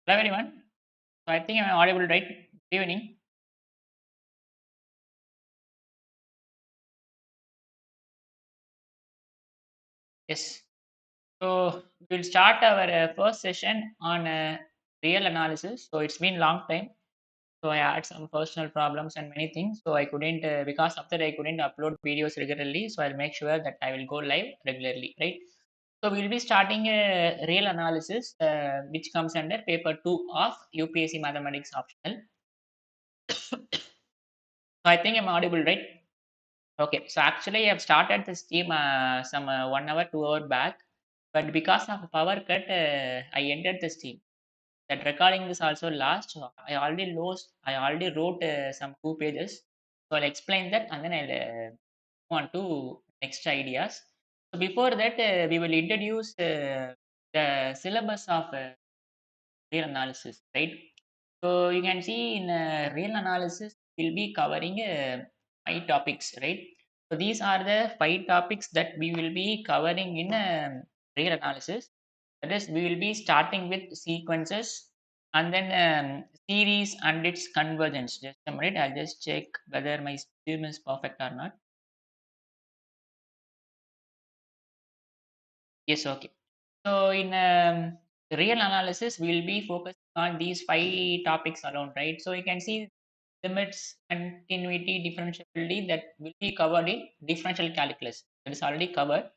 Hello everyone. So I think I'm audible, right? Good evening. Yes. So we'll start our first session on real analysis. So it's been long time. So I had some personal problems and many things. So I couldn't because of that I couldn't upload videos regularly. So I'll make sure that I will go live regularly, right? So we'll be starting a real analysis, which comes under paper 2 of UPSC Mathematics optional. So I think I'm audible, right? Okay, so actually I've started this team some 1 hour, 2 hour back, but because of a power cut, I ended this team. That recording is also last. So I already wrote some 2 pages. So I'll explain that and then I'll move on to next ideas. So before that, we will introduce the syllabus of real analysis, right? So you can see in real analysis, we'll be covering 5 topics, right? So these are the 5 topics that we will be covering in real analysis. That is, we will be starting with sequences and then series and its convergence. Just a minute, I'll just check whether my stream is perfect or not. Yes, okay. So in real analysis, we will be focusing on these 5 topics alone, right? So you can see limits, continuity, differentiability that will be covered in differential calculus. That is already covered.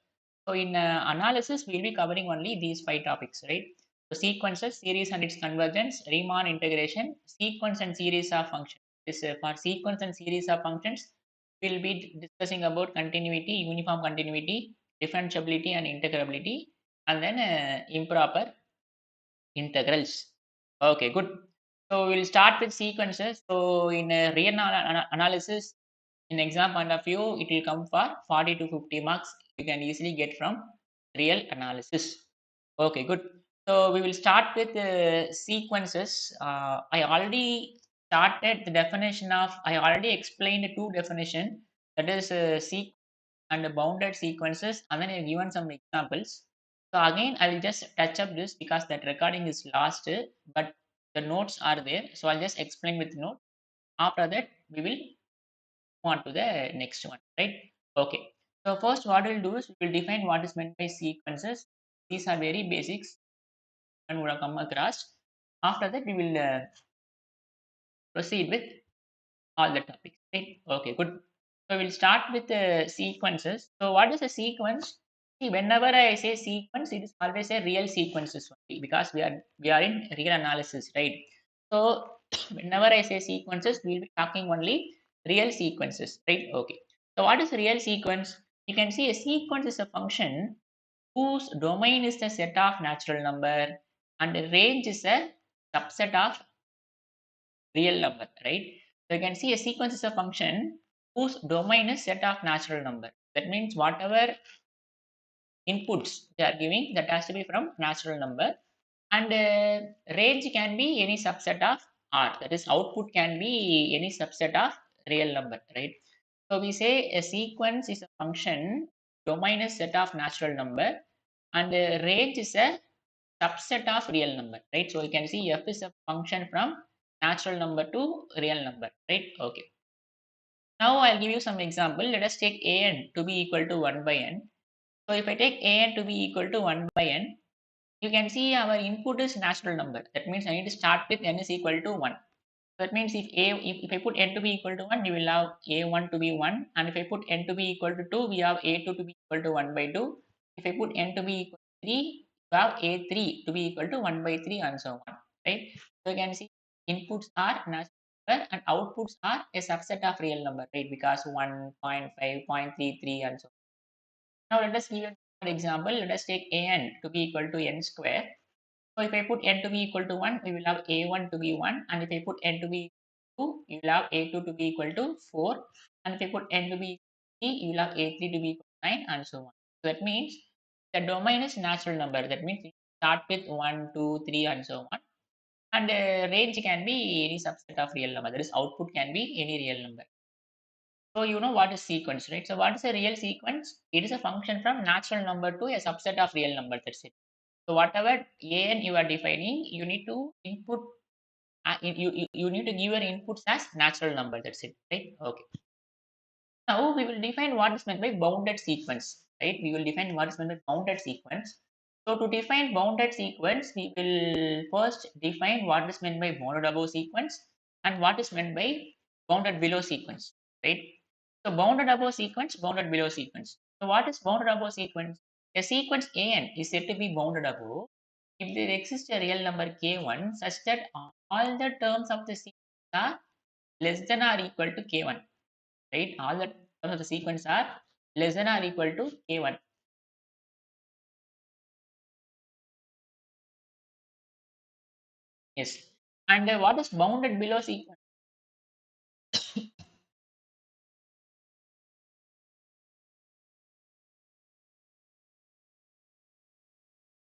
So in analysis, we will be covering only these 5 topics, right? So sequences, series and its convergence, Riemann integration, sequence and series of functions. This for sequence and series of functions, we will be discussing about continuity, uniform continuity, differentiability and integrability, and then improper integrals. Okay, good. So we'll start with sequences. So in a real analysis, in exam point of view, it will come for 40 to 50 marks. You can easily get from real analysis. Okay, good. So we will start with sequences. I already started the definition of. I already explained the two definition. That is sequence and the bounded sequences, and then I've given some examples. So again, I'll just touch up this because that recording is last, but the notes are there. So I'll just explain with note. After that, we will move on to the next one, right? Okay. So first, what we'll do is we'll define what is meant by sequences. These are very basics and would have come across. After that, we will proceed with all the topics, right? Okay, good. So we'll start with the sequences. So what is a sequence? See, whenever I say sequence, it is always a real sequences only because we are in real analysis, right? So whenever I say sequences, we'll be talking only real sequences, right? Okay. So what is a real sequence? You can see a sequence is a function whose domain is the set of natural number and the range is a subset of real number, right? So you can see a sequence is a function whose domain is set of natural number. That means whatever inputs they are giving, that has to be from natural number, and range can be any subset of R. That is, output can be any subset of real number, right? So we say a sequence is a function, domain is set of natural number, and range is a subset of real number, right? So you can see f is a function from natural number to real number, right? Okay. Now I'll give you some example. Let us take an to be equal to 1 by n. So if I take an to be equal to 1 by n, you can see our input is natural number. That means I need to start with n is equal to 1. So that means if I put n to be equal to 1, we will have a1 to be 1. And if I put n to be equal to 2, we have a2 to be equal to 1 by 2. If I put n to be equal to 3, you have a3 to be equal to 1 by 3 and so on. Right? So you can see inputs are natural number and outputs are a subset of real number, right? Because 1, 0.5, 0.33 and so on. Now let us give an example. Let us take an to be equal to n square. So if I put n to be equal to 1, we will have a1 to be 1, and if I put n to be 2, you will have a2 to be equal to 4, and if I put n to be 3, you will have a3 to be equal to 9, and so on. So that means the domain is natural number. That means we start with 1, 2, 3, and so on. And range can be any subset of real number. That is, output can be any real number. So you know what is sequence, right? So what is a real sequence? It is a function from natural number to a subset of real number. That's it. So whatever an you are defining, you need to input. You need to give your inputs as natural number. That's it, right? Okay. Now we will define what is meant by bounded sequence, right? We will define what is meant by bounded sequence. So to define bounded sequence, we will first define what is meant by bounded above sequence and what is meant by bounded below sequence, right? So bounded above sequence, bounded below sequence. So what is bounded above sequence? A sequence an is said to be bounded above if there exists a real number k1 such that all the terms of the sequence are less than or equal to k1, right? All the terms of the sequence are less than or equal to k1. Yes. And what is bounded below sequence?